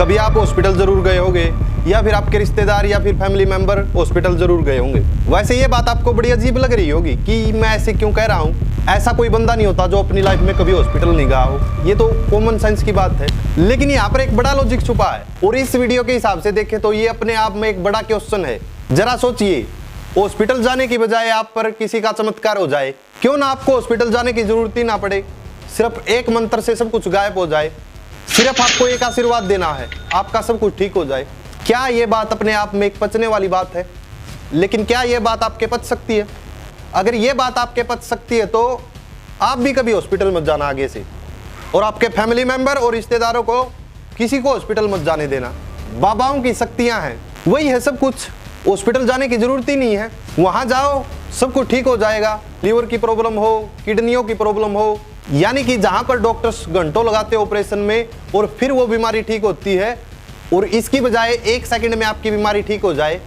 कभी आप हॉस्पिटल जरूर गए होंगे या फिर आपके रिश्तेदार या फिर फैमिली मेंबर हॉस्पिटल जरूर गए होंगे। वैसे ये बात आपको बड़ी अजीब लग रही होगी कि मैं ऐसे क्यों कह रहा हूँ। ऐसा कोई बंदा नहीं होता जो अपनी लाइफ में कभी हॉस्पिटल नहीं गया हो, ये तो कॉमन सेंस की बात है। लेकिन यहाँ पर एक बड़ा लॉजिक छुपा है और इस वीडियो के हिसाब से देखें तो ये अपने आप में एक बड़ा क्वेश्चन है। जरा सोचिए, हॉस्पिटल जाने की बजाय आप पर किसी का चमत्कार हो जाए, क्यों ना आपको हॉस्पिटल जाने की जरूरत ही ना पड़े, सिर्फ एक मंत्र से सब कुछ गायब हो जाए, सिर्फ आपको एक आशीर्वाद देना है, आपका सब कुछ ठीक हो जाए। क्या ये बात अपने आप में एक पचने वाली बात है? लेकिन क्या ये बात आपके पच सकती है? अगर ये बात आपके पच सकती है तो आप भी कभी हॉस्पिटल मत जाना आगे से, और आपके फैमिली मेंबर और रिश्तेदारों को किसी को हॉस्पिटल मत जाने देना। बाबाओं की शक्तियां हैं, वही है सब कुछ। हॉस्पिटल जाने की जरूरत ही नहीं है, वहां जाओ सब कुछ ठीक हो जाएगा। लीवर की प्रॉब्लम हो, किडनियों की प्रॉब्लम हो, यानी कि जहां पर डॉक्टर्स घंटों लगाते हैं ऑपरेशन में और फिर वो बीमारी ठीक होती है, और इसकी बजाय 1 सेकंड में आपकी बीमारी ठीक हो जाए,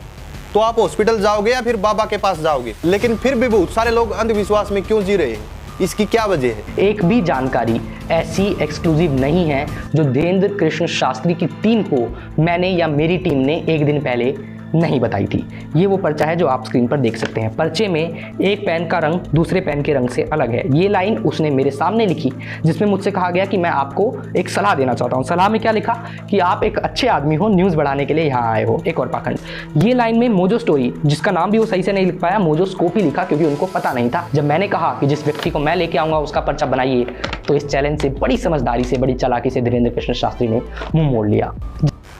तो आप हॉस्पिटल जाओगे या फिर बाबा के पास जाओगे। लेकिन फिर भी बहुत सारे लोग अंधविश्वास में क्यों जी रहे हैं, इसकी क्या वजह है? एक भी जानकारी ऐसी एक्सक्लूसिव नहीं है जो धीरेंद्र कृष्ण शास्त्री की टीम को मैंने या मेरी टीम ने एक दिन पहले नहीं बताई थी। ये वो पर्चा है जो आप स्क्रीन पर देख सकते हैं। पर्चे में एक पेन का रंग दूसरे पेन के रंग से अलग है। ये लाइन उसने मेरे सामने लिखी, जिसमें मुझसे कहा गया कि मैं आपको एक सलाह देना चाहता हूँ। सलाह में क्या लिखा कि आप एक अच्छे आदमी हो, न्यूज़ बढ़ाने के लिए यहाँ आए हो। एक और पाखंड, ये लाइन में मोजो स्टोरी, जिसका नाम भी वो सही से नहीं लिख पाया, मोजोस्कोप ही लिखा, क्योंकि उनको पता नहीं था। जब मैंने कहा कि जिस व्यक्ति को मैं लेके आऊँगा उसका पर्चा बनाइए, तो इस चैलेंज से बड़ी समझदारी से, बड़ी चालाकी से धीरेंद्र कृष्ण शास्त्री ने मुँह मोड़ लिया।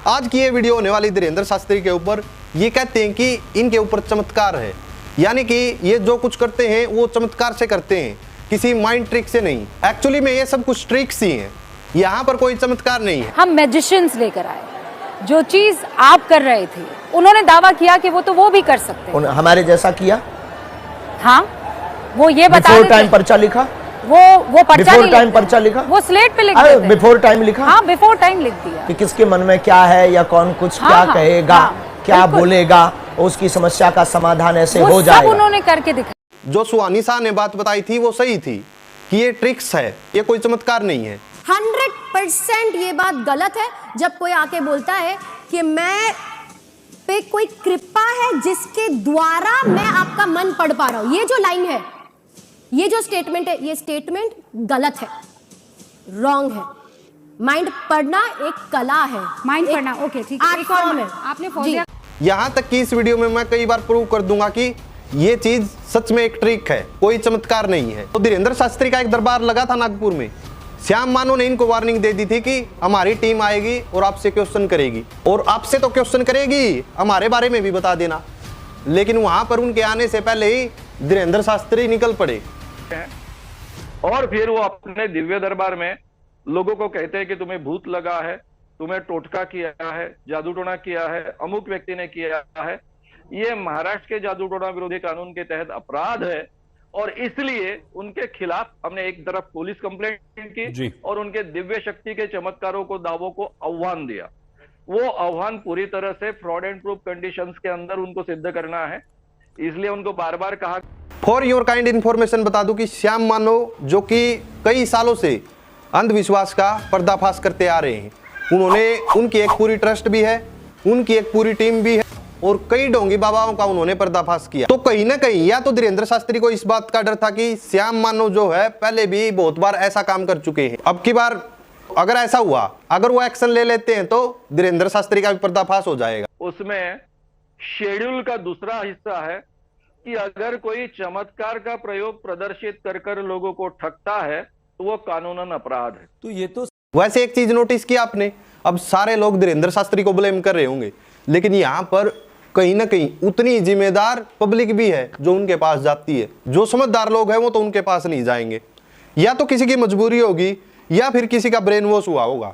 आज की ये वीडियो होने वाली धीरेंद्र शास्त्री के ऊपर। ये कहते हैं कि इनके ऊपर चमत्कार है, यानी कि ये जो कुछ करते हैं वो चमत्कार से करते हैं, किसी माइंड ट्रिक से नहीं। एक्चुअली में ये सब कुछ ट्रिक्स ही हैं, यहाँ पर कोई चमत्कार नहीं है। हम मैजिशियंस लेकर आए, जो चीज आप कर रहे थे उन्होंने दावा किया कि वो भी कर सकते हैं। हमारे जैसा किया। हाँ, वो ये बता बिफोर टाइम पर्चा लिखा, वो पर्चा बिफोर टाइम पर्चा लिखा, वो स्लेट पे लिख दिया। बिफोर टाइम लिखा। हाँ, बिफोर टाइम लिख दिया कि किसके मन में क्या है या कौन कुछ हाँ, क्या हाँ, कहेगा, क्या बोलेगा, उसकी समस्या का समाधान ऐसे हो जाएगा। सब उन्होंने करके दिखाया। जो सुहानी शाह ने बात बताई थी वो सही थी कि ये ट्रिक्स है, ये कोई चमत्कार नहीं है। 100% ये बात गलत है जब कोई आके बोलता है कि मैं पे कोई कृपा है जिसके द्वारा मैं आपका मन पढ़ पा रहा हूं। ये जो लाइन है, ये जो स्टेटमेंट है, ये स्टेटमेंट गलत है, रॉन्ग है। माइंड पढ़ना एक कला है, माइंड पढ़ना, ओके ठीक है, एक और है। आपने फोन दिया। यहाँ तक कि इस वीडियो में मैं कई बार प्रूव कर दूंगा कि ये चीज सच में एक ट्रिक है, कोई चमत्कार नहीं है। तो धीरेंद्र शास्त्री का एक दरबार लगा था नागपुर में। श्याम मानो ने इनको वार्निंग दे दी थी कि हमारी टीम आएगी और आपसे क्वेश्चन करेगी, और आपसे तो क्वेश्चन करेगी, हमारे बारे में भी बता देना। लेकिन वहां पर उनके आने से पहले ही धीरेंद्र शास्त्री निकल पड़े और फिर वो अपने दिव्य दरबार में लोगों को कहते हैं कि तुम्हें भूत लगा है, तुम्हें टोटका किया है, जादू टोना किया है, अमुक व्यक्ति ने किया है। ये महाराष्ट्र के जादू टोना विरोधी कानून के तहत अपराध है, और इसलिए उनके खिलाफ हमने एक तरफ पुलिस कंप्लेंट की और उनके दिव्य शक्ति के चमत्कारों को, दावों को आह्वान दिया। वो आह्वान पूरी तरह से फ्रॉड एंड प्रूफ कंडीशंस के अंदर उनको सिद्ध करना है, इसलिए उनको बार बार कहा। फॉर योर काइंड इन्फॉर्मेशन बता दूं कि श्याम मानो जो कि कई सालों से अंधविश्वास का पर्दाफाश करते आ रहे हैं, उनकी एक पूरी ट्रस्ट भी है, उनकी एक पूरी टीम भी है, और कई ढोंगी बाबाओं का उन्होंने पर्दाफाश किया। तो कहीं ना कहीं या तो धीरेंद्र शास्त्री को इस बात का डर था कि श्याम मानो जो है पहले भी बहुत बार ऐसा काम कर चुके हैं, अब की बार अगर ऐसा हुआ, अगर वो एक्शन ले लेते हैं तो धीरेंद्र शास्त्री का भी पर्दाफाश हो जाएगा। उसमें शेड्यूल का दूसरा हिस्सा है कि अगर कोई चमत्कार का प्रयोग प्रदर्शित कर कर लोगों को ठगता है तो वो कानूनन अपराध है। तो ये तो वैसे एक चीज नोटिस की आपने, अब सारे लोग धीरेंद्र शास्त्री को ब्लेम कर रहे होंगे, लेकिन यहाँ पर कहीं ना कहीं उतनी जिम्मेदार पब्लिक भी है जो उनके पास जाती है। जो समझदार लोग हैं वो तो उनके पास नहीं जाएंगे, या तो किसी की मजबूरी होगी, या फिर किसी का ब्रेन वॉश हुआ होगा,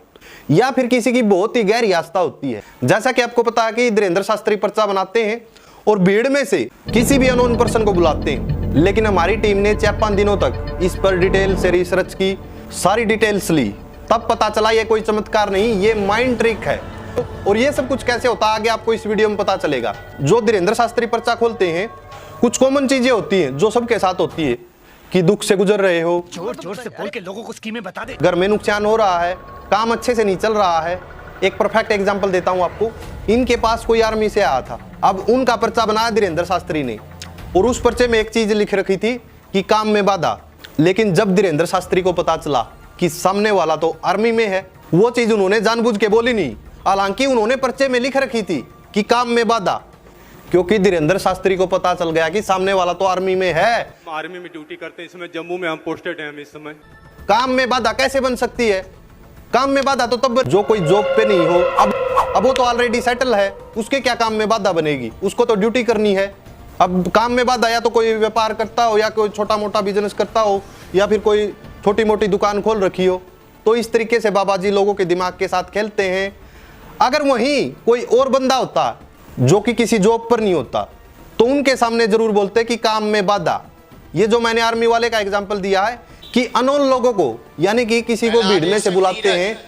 या फिर किसी की बहुत ही गहरी आस्था होती है। जैसा कि आपको पता है कि धीरेंद्र शास्त्री पर्चा बनाते हैं और भीड़ में से किसी भी अननोन पर्सन को बुलाते हैं, लेकिन हमारी टीम ने 4-5 दिनों तक इस पर डिटेल से रिसर्च की, सारी डिटेल्स ली, तब पता चला ये कोई चमत्कार नहीं, ये माइंड ट्रिक है। और ये सब कुछ कैसे होता है आगे आपको इस वीडियो में पता चलेगा। जो धीरेंद्र शास्त्री पर्चा खोलते हैं, कुछ कॉमन चीजें होती हैं जो सबके साथ होती है, कि दुख से गुजर रहे हो, जोर जोर से बोल के लोगों को स्कीमें बता दे, घर में नुकसान हो रहा है, काम अच्छे से नहीं चल रहा है, एक परफेक्ट एग्जांपल देता हूं आपको। इनके पास कोई आर्मी से आया था, अब उनका पर्चा बनाया धीरेन्द्र शास्त्री ने, और उस पर्चे में एक चीज लिख रखी थी कि काम में बाधा। लेकिन जब धीरेन्द्र शास्त्री को पता चला कि सामने वाला तो आर्मी में है, वो चीज उन्होंने जानबूझ के बोली नहीं, हालांकि उन्होंने पर्चे में लिख रखी थी कि काम में बाधा, क्योंकि धीरेन्द्र शास्त्री को पता चल गया कि सामने वाला तो आर्मी में है। आर्मी में ड्यूटी करते हैं, इस समय जम्मू में हम पोस्टेड हैं इस समय। काम में बाधा कैसे बन सकती है? काम में बाधा तो तब जो कोई जॉब पे नहीं हो, अब वो तो ऑलरेडी सेटल है, उसके क्या काम में बाधा बनेगी? उसको तो ड्यूटी करनी है। अब काम में बाधा या तो कोई व्यापार करता हो, या कोई छोटा मोटा बिजनेस करता हो, या फिर कोई छोटी मोटी दुकान खोल रखी हो। तो इस तरीके से बाबा जी लोगों के दिमाग के साथ खेलते हैं। अगर वहीं कोई और बंदा होता जो कि किसी जॉब पर नहीं होता, तो उनके सामने जरूर बोलते कि काम में बाधा। ये जो मैंने आर्मी वाले का एग्जांपल दिया है कि अननोन लोगों को, यानी कि किसी को भीड़ में से बुलाते हैं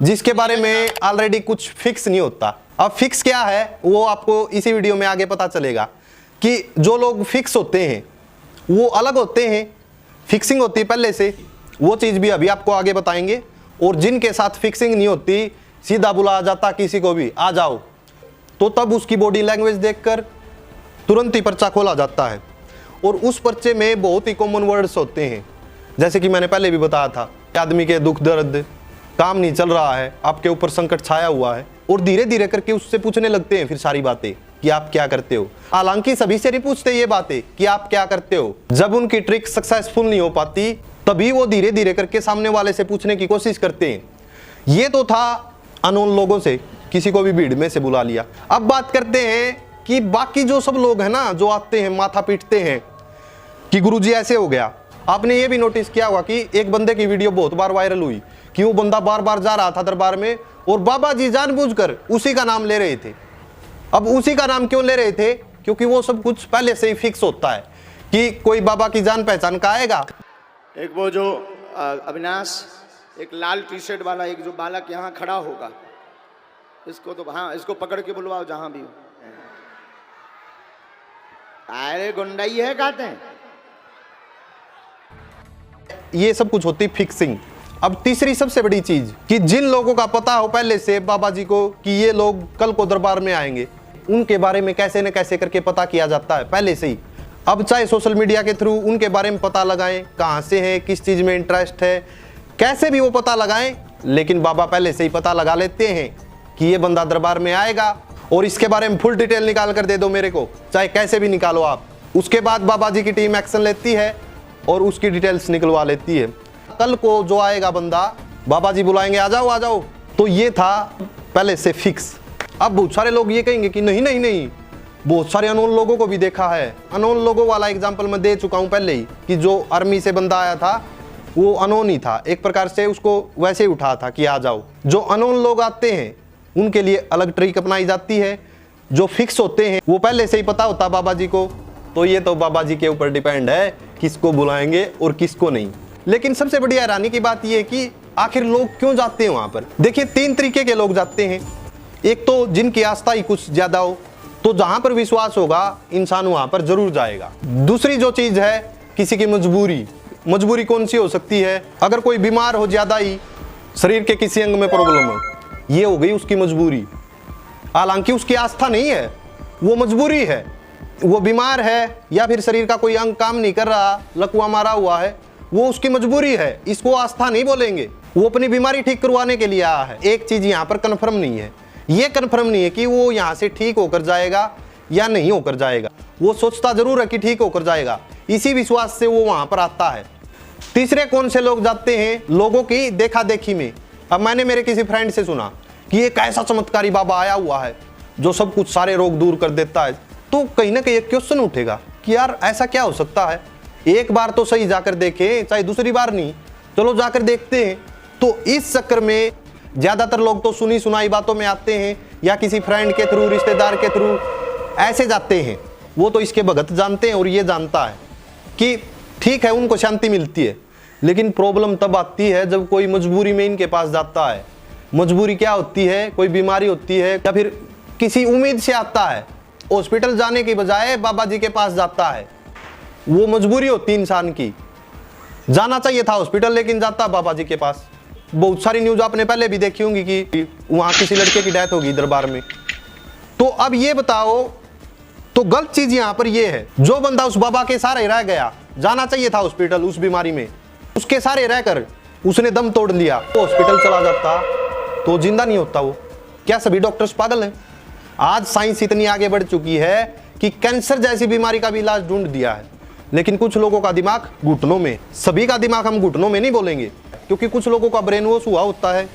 जिसके बारे में ऑलरेडी कुछ फिक्स नहीं होता। अब फिक्स क्या है वो आपको इसी वीडियो में आगे पता चलेगा कि जो लोग फिक्स होते हैं वो अलग होते हैं, फिक्सिंग होती है पहले से, वो चीज़ भी अभी आपको आगे बताएंगे। और जिनके साथ फिक्सिंग नहीं होती, सीधा बुलाया जाता किसी को भी, आ जाओ, तो तब उसकी बॉडी लैंग्वेज देखकर तुरंत ही पर्चा खोला जाता है। और उस पर्चे में बहुत ही कॉमन वर्ड्स होते हैं, जैसे कि मैंने पहले भी बताया था, आदमी के दुख दर्द, काम नहीं चल रहा है, आपके ऊपर संकट छाया हुआ है, और धीरे धीरे करके उससे पूछने लगते हैं फिर सारी बातें कि आप क्या करते हो। हालांकि सभी से नहीं पूछते ये बातें कि आप क्या करते हो। जब उनकी ट्रिक सक्सेसफुल नहीं हो पाती, तभी वो धीरे धीरे करके सामने वाले से पूछने की कोशिश करते हैं। ये तो था अननोन लोगों से, किसी को भी भीड़ में से बुला लिया। अब बात करते हैं कि बाकी जो सब लोग हैं ना, जो आते हैं माथा पीटते हैं कि गुरुजी ऐसे हो गया। आपने ये भी नोटिस किया होगा कि एक बंदे की वीडियो बहुत बार वायरल हुई कि वो बंदा बार बार जा रहा था दरबार में और बाबा जी जानबूझकर उसी का नाम ले रहे थे। अब उसी का नाम क्यों ले रहे थे? क्योंकि वो सब कुछ पहले से ही फिक्स होता है कि कोई बाबा की जान पहचान का आएगा। एक वो जो अविनाश, एक लाल टी शर्ट वाला, एक जो बालक यहाँ खड़ा होगा, इसको तो हाँ, इसको पकड़ के बुलवाओ जहां भी हो। अरे गुंडाई है कहते हैं। ये सब कुछ होती फिक्सिंग। अब तीसरी सबसे बड़ी चीज कि जिन लोगों का पता हो पहले से बाबा जी को कि ये लोग कल को दरबार में आएंगे, उनके बारे में कैसे न कैसे करके पता किया जाता है पहले से ही। अब चाहे सोशल मीडिया के थ्रू उनके बारे में पता लगाएं, कहाँ से है, किस चीज में इंटरेस्ट है, कैसे भी वो पता लगाएं, लेकिन बाबा पहले से ही पता लगा लेते हैं कि ये बंदा दरबार में आएगा, और इसके बारे में फुल डिटेल निकाल कर दे दो मेरे को, चाहे कैसे भी निकालो आप। उसके बाद बाबा जी की टीम एक्शन लेती है और उसकी डिटेल्स निकलवा लेती है। कल को जो आएगा बंदा, बाबा जी बुलाएंगे, आ जाओ आ जाओ। तो ये था पहले से फिक्स। अब बहुत सारे लोग ये कहेंगे कि नहीं नहीं नहीं, बहुत सारे अननोन लोगों को भी देखा है। अननोन लोगों वाला एग्जाम्पल मैं दे चुका हूँ पहले ही कि जो आर्मी से बंदा आया था वो अननोन ही था, एक प्रकार से उसको वैसे ही उठा था कि आ जाओ। जो अननोन लोग आते हैं उनके लिए अलग ट्रिक अपनाई जाती है। जो फिक्स होते हैं वो पहले से ही पता होता बाबा जी को, तो ये तो बाबा जी के ऊपर डिपेंड है किसको बुलाएंगे और किसको नहीं। लेकिन सबसे बड़ी हैरानी की बात यह है कि आखिर लोग क्यों जाते हैं वहां पर। देखिए, तीन तरीके के लोग जाते हैं। एक तो जिनकी आस्था ही कुछ ज्यादा हो, तो जहां पर विश्वास होगा इंसान वहां पर जरूर जाएगा। दूसरी जो चीज है, किसी की मजबूरी। मजबूरी कौन सी हो सकती है? अगर कोई बीमार हो ज्यादा ही, शरीर के किसी अंग में प्रॉब्लम हो, ये हो गई उसकी मजबूरी। हालांकि उसकी आस्था नहीं है, वो मजबूरी है। वो बीमार है या फिर शरीर का कोई अंग काम नहीं कर रहा, लकवा मारा हुआ है, वो उसकी मजबूरी है, इसको आस्था नहीं बोलेंगे। वो अपनी बीमारी ठीक करवाने के लिए आया है। एक चीज यहाँ पर कन्फर्म नहीं है, ये कन्फर्म नहीं है कि वो यहाँ से ठीक होकर जाएगा या नहीं होकर जाएगा। वो सोचता जरूर है कि ठीक होकर जाएगा, इसी विश्वास से वो वहां पर आता है। तीसरे कौन से लोग जाते हैं? लोगों की देखा देखी में। अब मैंने मेरे किसी फ्रेंड से सुना कि एक ऐसा चमत्कारी बाबा आया हुआ है जो सब कुछ सारे रोग दूर कर देता है, तो कहीं ना कहीं एक क्वेश्चन उठेगा कि यार ऐसा क्या हो सकता है। एक बार तो सही जाकर देखें, चाहे दूसरी बार नहीं, चलो जाकर देखते हैं। तो इस चक्कर में ज्यादातर लोग तो सुनी सुनाई बातों में आते हैं या किसी फ्रेंड के थ्रू, रिश्तेदार के थ्रू ऐसे जाते हैं। वो तो इसके भगत जानते हैं और ये जानता है कि ठीक है उनको शांति मिलती है। लेकिन प्रॉब्लम तब आती है जब कोई मजबूरी में इनके पास जाता है। मजबूरी क्या होती है? कोई बीमारी होती है या फिर किसी उम्मीद से आता है, हॉस्पिटल जाने की बजाय बाबा जी के पास जाता है। वो मजबूरी होती है इंसान की। जाना चाहिए था हॉस्पिटल लेकिन जाता बाबा जी के पास। बहुत सारी न्यूज आपने पहले भी देखी होंगी कि वहां किसी लड़के की डेथ होगी दरबार में। तो अब ये बताओ, तो गलत चीज यहां पर ये है, जो बंदा उस बाबा के सहारे रह गया, जाना चाहिए था हॉस्पिटल उस बीमारी में, उसके सहारे रहकर उसने दम तोड़ लिया, वो हॉस्पिटल चला जाता तो जिंदा नहीं होता वो। क्या सभी डॉक्टर्स पागल हैं? आज साइंस इतनी आगे बढ़ चुकी है कि कैंसर जैसी बीमारी का भी इलाज ढूंढ दिया है, लेकिन कुछ लोगों का दिमाग घुटनों में। सभी का दिमाग हम घुटनों में नहीं बोलेंगे, क्योंकि कुछ लोगों का ब्रेन वॉश हुआ होता है।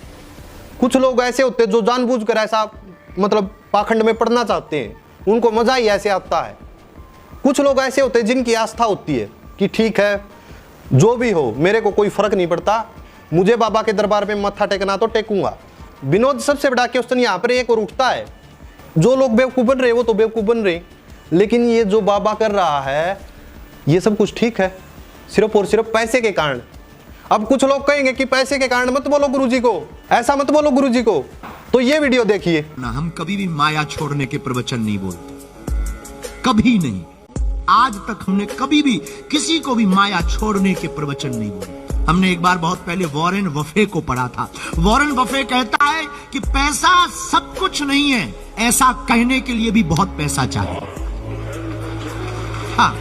कुछ लोग ऐसे होते हैं जो जानबूझकर ऐसा मतलब पाखंड में पड़ना चाहते हैं, उनको मजा ही ऐसे आता है। कुछ लोग ऐसे होते हैं जिनकी आस्था होती है कि ठीक है जो भी हो, मेरे को कोई फर्क नहीं पड़ता, मुझे बाबा के दरबार में मत्था टेकना तो टेकूंगा। विनोद सबसे बड़ा क्वेश्चन यहाँ पर एक और उठता है, जो लोग बेवकूफ बन रहे वो तो बेवकूफ बन रहे, लेकिन ये जो बाबा कर रहा है ये सब कुछ ठीक है सिर्फ और सिर्फ पैसे के कारण। अब कुछ लोग कहेंगे कि पैसे के कारण मत बोलो गुरुजी को, ऐसा मत बोलो गुरुजी को, तो ये वीडियो देखिए। ना हम कभी भी माया छोड़ने के प्रवचन नहीं बोलते, कभी नहीं। आज तक हमने कभी भी किसी को भी माया छोड़ने के प्रवचन नहीं बोले। हमने एक बार बहुत पहले वॉरेन बफे को पढ़ा था। वॉरेन बफे कहता है कि पैसा सब कुछ नहीं है, ऐसा कहने के लिए भी बहुत पैसा चाहिए। हाँ,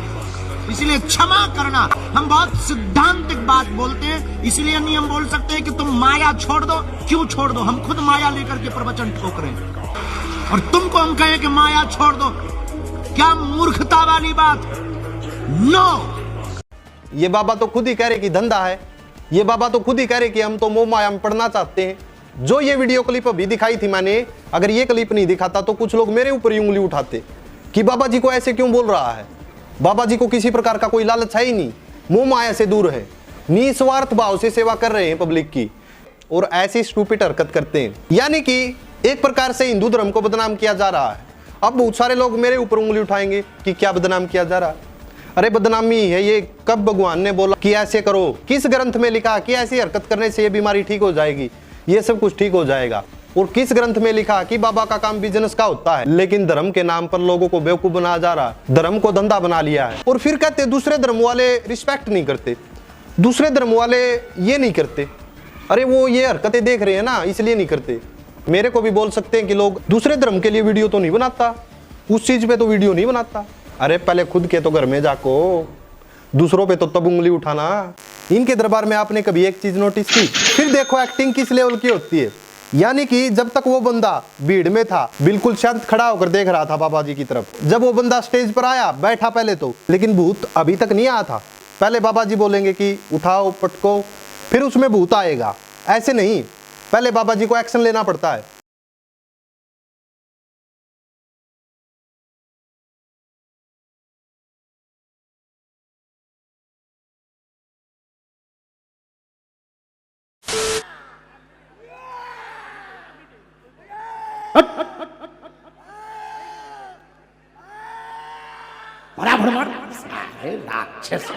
इसलिए क्षमा करना, हम बहुत सिद्धांतिक बात बोलते हैं, इसलिए नहीं हम बोल सकते कि तुम माया छोड़ दो। क्यों छोड़ दो? हम खुद माया लेकर के प्रवचन ठोक रहे हैं, और तुमको हम कहें कि माया छोड़ दो, क्या मूर्खता वाली बात। नो, ये बाबा तो खुद ही कह रहे कि धंधा है, ये बाबा तो खुद ही कह रहे कि हम तो मोह माया में पढ़ना चाहते हैं। जो ये वीडियो क्लिप अभी दिखाई थी मैंने, अगर ये क्लिप नहीं दिखाता तो कुछ लोग मेरे ऊपर ही उंगली उठाते कि बाबा जी को ऐसे क्यों बोल रहा है। बाबा जी को किसी प्रकार का कोई लालच है ही नहीं, मोह माया से दूर है, निस्वार्थ भाव से सेवा कर रहे हैं पब्लिक की, और ऐसी स्टूपिड हरकत करते हैं। यानी कि एक प्रकार से हिंदू धर्म को बदनाम किया जा रहा है। अब बहुत सारे लोग मेरे ऊपर उंगली उठाएंगे कि क्या बदनाम किया जा रहा है। अरे बदनामी है ये, कब भगवान ने बोला कि ऐसे करो? किस ग्रंथ में लिखा कि ऐसी हरकत करने से ये बीमारी ठीक हो जाएगी, ये सब कुछ ठीक हो जाएगा? और किस ग्रंथ में लिखा कि बाबा का काम बिजनेस का होता है? लेकिन धर्म के नाम पर लोगों को बेवकूफ बनाया जा रहा है, धर्म को धंधा बना लिया है। और फिर कहते दूसरे धर्म वाले रिस्पेक्ट नहीं करते, दूसरे धर्म वाले ये नहीं करते। अरे वो ये हरकतें देख रहे हैं ना, इसलिए नहीं करते। मेरे को भी बोल सकते हैं कि लोग दूसरे धर्म के लिए वीडियो तो नहीं बनाता, उस चीज पे तो वीडियो नहीं बनाता। अरे पहले खुद के तो घर में जाको, दूसरों पे तो तब उंगली उठाना। इनके दरबार में आपने कभी एक चीज नोटिस की? फिर देखो एक्टिंग किस लेवल की होती है। यानी कि जब तक वो बंदा भीड़ में था बिल्कुल शांत खड़ा होकर देख रहा था बाबा जी की तरफ, जब वो बंदा स्टेज पर आया बैठा पहले तो, लेकिन भूत अभी तक नहीं आया था। पहले बाबा जी बोलेंगे कि उठाओ पटको, फिर उसमें भूत आएगा। ऐसे नहीं, पहले बाबा जी को एक्शन लेना पड़ता है। बराबर मार। अरे राक्षस,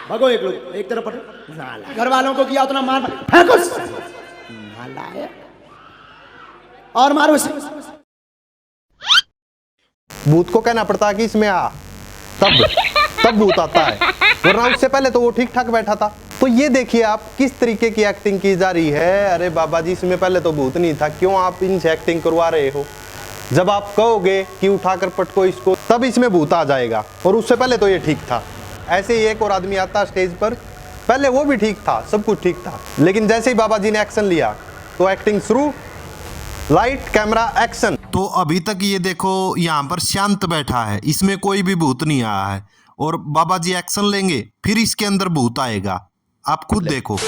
भगो एक लोग एक तरफ पटो। नाला घर वालों को किया उतना मार, फेंको नालायक, और मारो इसे। भूत को कहना पड़ता है कि इसमें आ, तब भूत आता है, वरना उससे पहले तो वो ठीक ठाक बैठा था। तो ये देखिए आप किस तरीके की एक्टिंग की जा रही है। अरे बाबा जी इसमें पहले तो भूत नहीं था, क्यों आप इनसे एक्टिंग करवा रहे हो? जब आप कहोगे कि उठाकर पटको इसको, तब इसमें भूत आ जाएगा, और उससे पहले तो ये ठीक था। ऐसे ही एक और आदमी आता स्टेज पर, पहले वो भी ठीक था, सब कुछ ठीक था, लेकिन जैसे ही बाबा जी ने एक्शन लिया तो एक्टिंग शुरू, लाइट कैमरा एक्शन। तो अभी तक ये देखो यहाँ पर शांत बैठा है, इसमें कोई भी भूत नहीं आया है, और बाबा जी एक्शन लेंगे फिर इसके अंदर भूत आएगा। आप खुद देखो।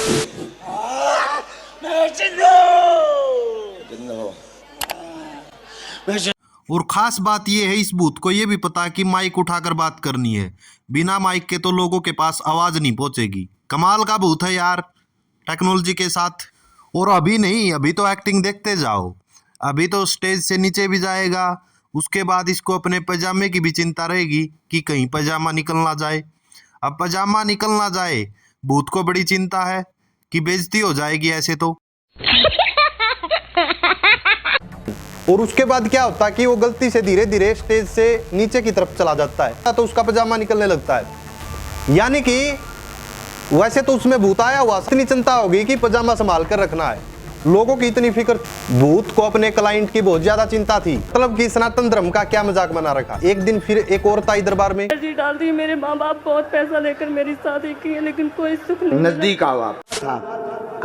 और खास बात यह है, इस भूत को यह भी पता है कि माइक उठाकर बात करनी है, बिना माइक के तो लोगों के पास आवाज नहीं पहुंचेगी। कमाल का भूत है यार टेक्नोलॉजी के साथ। और अभी नहीं, अभी तो एक्टिंग देखते जाओ, अभी तो स्टेज से नीचे भी जाएगा, उसके बाद इसको अपने पजामे की भी चिंता रहेगी कि कहीं पजामा निकल ना जाए। अब पजामा निकल ना जाए, भूत को बड़ी चिंता है कि बेइज्जती हो जाएगी ऐसे तो। और उसके बाद क्या होता है कि वो गलती से धीरे धीरे स्टेज से नीचे की तरफ चला जाता है, तो उसका पजामा निकलने लगता है। यानी कि वैसे तो उसमें भूत आया हुआ, इतनी चिंता होगी कि पजामा संभाल कर रखना है। लोगों की इतनी फिक्र, भूत को अपने क्लाइंट की बहुत ज्यादा चिंता थी। मतलब कि सनातन धर्म का क्या मजाक बना रखा। एक दिन फिर एक औरत आई दरबार में, डाल दी। मेरे माँ बाप बहुत पैसा लेकर मेरी शादी की है, लेकिन कोई सुख नहीं। नजदीक आओ आप था,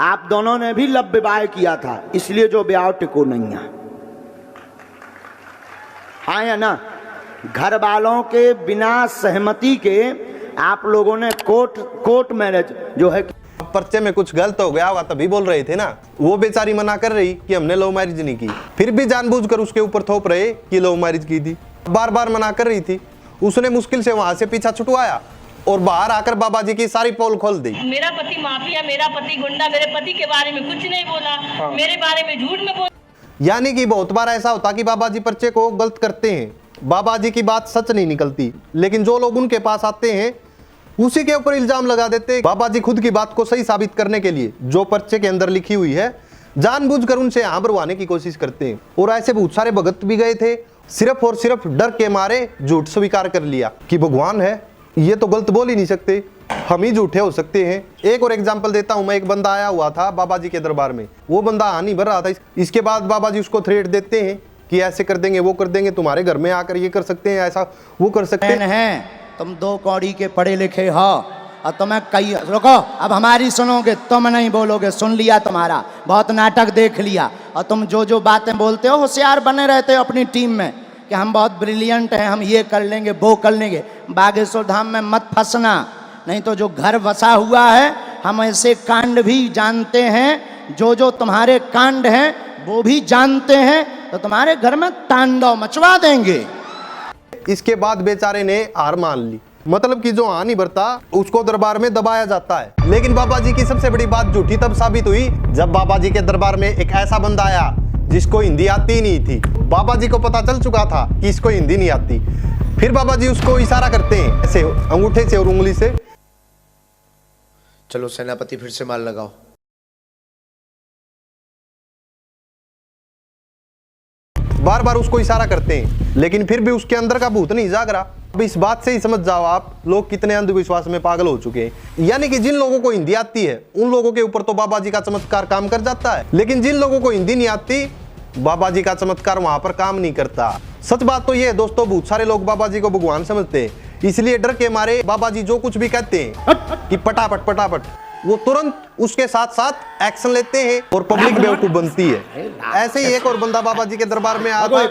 आप दोनों ने भी लव विवाह किया था, इसलिए जो ब्याह टिको नहीं है। हाँ या ना? घर वालों के बिना सहमति के आप लोगों ने कोर्ट मैरिज जो है, पर्चे में कुछ गलत हो गया होगा तभी बोल रहे थे ना। वो बेचारी मना कर रही कि हमने लव मैरिज नहीं की, फिर भी जानबूझकर उसके ऊपर थोप रहे कि लव मैरिज की थी। बार बार मना कर रही थी। उसने मुश्किल से वहां से पीछा छुटवाया और बाहर आकर बाबा जी की सारी पोल खोल दी। मेरा पति माफिया, मेरा पति गुंडा, मेरे पति के बारे में कुछ नहीं बोला, मेरे बारे में झूठ में बोला। यानी कि बहुत बार ऐसा होता कि बाबा जी पर्चे को गलत करते हैं, बाबा जी की बात सच नहीं निकलती, लेकिन जो लोग उनके पास आते हैं उसी के ऊपर इल्जाम लगा देते हैं। बाबा जी खुद की बात को सही साबित करने के लिए जो पर्चे के अंदर लिखी हुई है जानबूझकर उनसे यहाँ भरवाने की कोशिश करते हैं। और ऐसे बहुत सारे भगत भी गए थे, सिर्फ और सिर्फ डर के मारे झूठ स्वीकार कर लिया कि भगवान है, ये तो गलत बोल ही नहीं सकते, हम ही झूठे हो सकते हैं। एक और एग्जाम्पल देता हूं मैं। एक बंदा आया हुआ था बाबा जी के दरबार में, वो बंदा हानि भर रहा था। इसके बाद बाबा जी उसको थ्रेट देते हैं कि ऐसे कर देंगे, वो कर देंगे, तुम्हारे घर में आकर ये कर सकते हैं, ऐसा वो कर सकते हैं। तुम 2 कौड़ी के पढ़े लिखे हो और तुम्हें कई, रुको, अब हमारी सुनोगे, तुम नहीं बोलोगे, सुन लिया तुम्हारा, बहुत नाटक देख लिया। और तुम जो बातें बोलते हो होशियार बने रहते हो अपनी टीम में कि हम बहुत ब्रिलियंट हैं, हम ये कर लेंगे, वो कर लेंगे। बागेश्वर धाम में मत फंसना, नहीं तो जो घर बसा हुआ है, हम ऐसे कांड भी जानते हैं, जो तुम्हारे कांड हैं वो भी जानते हैं, तो तुम्हारे घर में तांडव मचवा देंगे। इसके बाद बेचारे ने हार मान ली। मतलब कि जो हानि भरता उसको दरबार में दबाया जाता है। लेकिन बाबा जी की सबसे बड़ी बात झूठी तब साबित हुई जब बाबा जी के दरबार में एक ऐसा बंदा आया जिसको हिंदी आती नहीं थी। बाबा जी को पता चल चुका था कि इसको हिंदी नहीं आती। फिर बाबा जी उसको इशारा करते हैं ऐसे अंगूठे से और उंगली से, चलो सेनापति फिर से माल लगाओ। बार बार उसको इशारा करते हैं, लेकिन फिर भी उसके अंदर का भूत नहीं जाग रहा। अब इस बात से ही समझ जाओ आप लोग कितने अंधविश्वास में पागल हो चुके हैं। यानी कि जिन लोगों को हिंदी आती है उन लोगों के ऊपर तो बाबा जी का चमत्कार काम कर जाता है, लेकिन जिन लोगों को हिंदी नहीं आती बाबा जी का चमत्कार वहां पर काम नहीं करता। सच बात तो ये है दोस्तों, बहुत सारे लोग बाबा जी को भगवान समझते हैं, इसलिए डर के मारे बाबा जी जो कुछ भी कहते हैं कि पटापट पटापट, वो तुरंत उसके साथ साथ एक्शन लेते हैं और पब्लिक बेवकूफ बनती है। ऐसे ही एक और बंदा बाबा जी के दरबार में आया था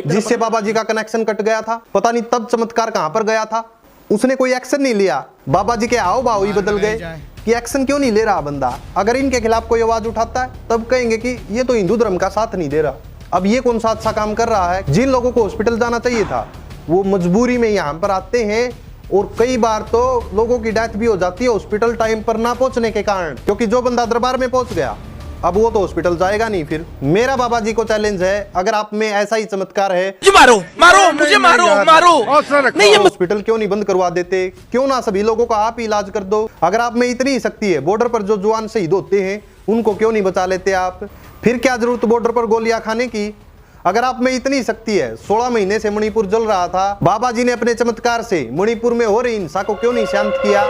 जिससे बाबा जी का कनेक्शन कट गया था। पता नहीं तब चमत्कार कहां पर गया था, उसने कोई एक्शन नहीं लिया। बाबा जी के आओ भाव ही बदल गए कि एक्शन क्यों नहीं ले रहा बंदा। अगर इनके खिलाफ कोई आवाज उठाता है तब कहेंगे कि ये तो हिंदू धर्म का साथ नहीं दे रहा। अब ये कौन सा अच्छा काम कर रहा है। जिन लोगों को हॉस्पिटल जाना चाहिए था वो मजबूरी में यहाँ पर आते हैं और कई बार तो लोगों की डेथ भी हो जाती है हॉस्पिटल टाइम पर ना पहुंचने के कारण, क्योंकि जो बंदा दरबार में पहुंच गया अब वो तो हॉस्पिटल जाएगा नहीं। फिर मेरा बाबा जी को चैलेंज है, अगर आप में ऐसा ही चमत्कार है, मारो मारो मुझे मारो मारो, नहीं हॉस्पिटल क्यों नहीं बंद करवा देते, क्यों ना सभी लोगों का आप ही इलाज कर दो। अगर आप में इतनी शक्ति है, बॉर्डर पर जो जवान शहीद होते हैं उनको क्यों नहीं बचा लेते आप। फिर क्या जरूरत बॉर्डर पर गोलियां खाने की। अगर आप में इतनी शक्ति है, 16 महीने से मणिपुर जल रहा था, बाबा जी ने अपने चमत्कार से मणिपुर में हो रही हिंसा को क्यों नहीं शांत किया।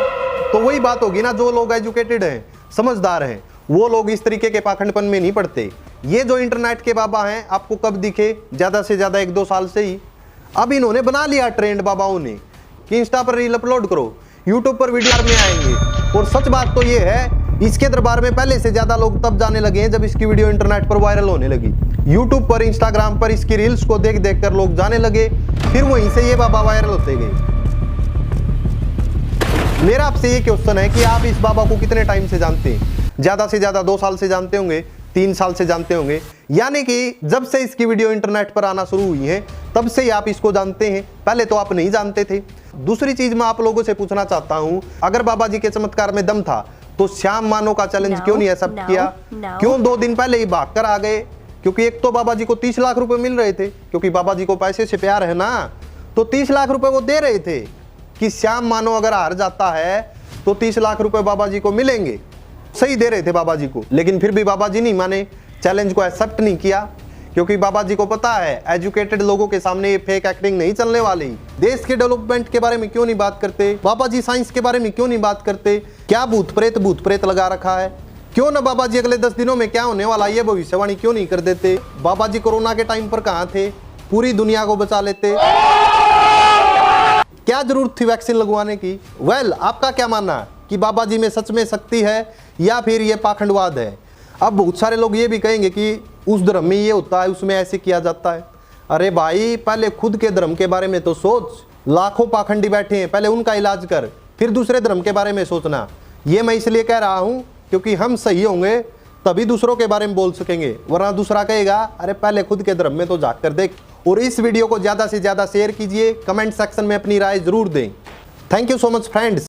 तो वही बात होगी ना, जो लोग एजुकेटेड हैं, समझदार हैं, वो लोग इस तरीके के पाखंडपन में नहीं पड़ते। ये जो इंटरनेट के बाबा हैं आपको कब दिखे, ज्यादा से ज्यादा 1-2 साल से ही। अब इन्होंने बना लिया ट्रेंड बाबाओं ने कि इंस्टा पर रील अपलोड करो, यूट्यूब पर वीडियो में आएंगे। और सच बात तो ये है, इसके दरबार में पहले से ज्यादा लोग तब जाने लगे हैं जब इसकी वीडियो इंटरनेट पर वायरल होने लगी। यूट्यूब पर, इंस्टाग्राम पर इसकी रील्स को देख देख कर लोग जाने लगे, फिर वहीं से ये बाबा वायरल होते गए। मेरा आपसे ये क्वेश्चन है कि आप इस बाबा को कितने टाइम से जानते हैं। ज्यादा से ज्यादा 2 साल से जानते होंगे, 3 साल से जानते होंगे। यानी कि जब से इसकी वीडियो इंटरनेट पर आना शुरू हुई है तब से ही आप इसको जानते हैं, पहले तो आप नहीं जानते थे। दूसरी चीज मैं आप लोगों से पूछना चाहता हूं, अगर बाबा जी के चमत्कार में दम था तो श्याम मानो का चैलेंज क्यों नहीं एक्सेप्ट किया, क्यों 2 दिन पहले ही भाग कर आ गए। क्योंकि एक तो बाबा जी को 30 लाख रुपए मिल रहे थे, क्योंकि बाबा जी को पैसे से प्यार है ना, तो 30 लाख रुपए वो दे रहे थे कि श्याम मानो अगर हार जाता है तो 30 लाख रुपए बाबा जी को मिलेंगे। सही दे रहे थे बाबा जी को, लेकिन फिर भी बाबा जी नहीं माने, चैलेंज को एक्सेप्ट नहीं किया। क्योंकि बाबा जी को पता है एजुकेटेड लोगों के सामने ये फेक एक्टिंग नहीं चलने वाली। देश के डेवलपमेंट के बारे में क्यों नहीं बात करते? बाबा जी साइंस के बारे में क्यों नहीं बात करते? क्या भूत प्रेत लगा रखा है? क्यों ना बाबा जी अगले 10 दिनों में क्या होने वाला ये भविष्यवाणी क्यों नहीं कर देते? बाबा जी कोरोना के टाइम पर कहाँ थे? पूरी दुनिया को बचा लेते। क्या जरूरत थी वैक्सीन लगवाने की? वेल, आपका क्या मानना है कि बाबा जी में सच में शक्ति है या फिर ये पाखंडवाद है? अब बहुत सारे लोग ये भी कहेंगे कि उस धर्म में ये होता है, उसमें ऐसे किया जाता है। अरे भाई, पहले खुद के धर्म के बारे में तो सोच। लाखों पाखंडी बैठे हैं, पहले उनका इलाज कर, फिर दूसरे धर्म के बारे में सोचना। ये मैं इसलिए कह रहा हूं क्योंकि हम सही होंगे तभी दूसरों के बारे में बोल सकेंगे, वरना दूसरा कहेगा अरे पहले खुद के धर्म में तो झांक कर देख। और इस वीडियो को ज्यादा से ज्यादा शेयर कीजिए, कमेंट सेक्शन में अपनी राय जरूर दें। Thank you so much friends.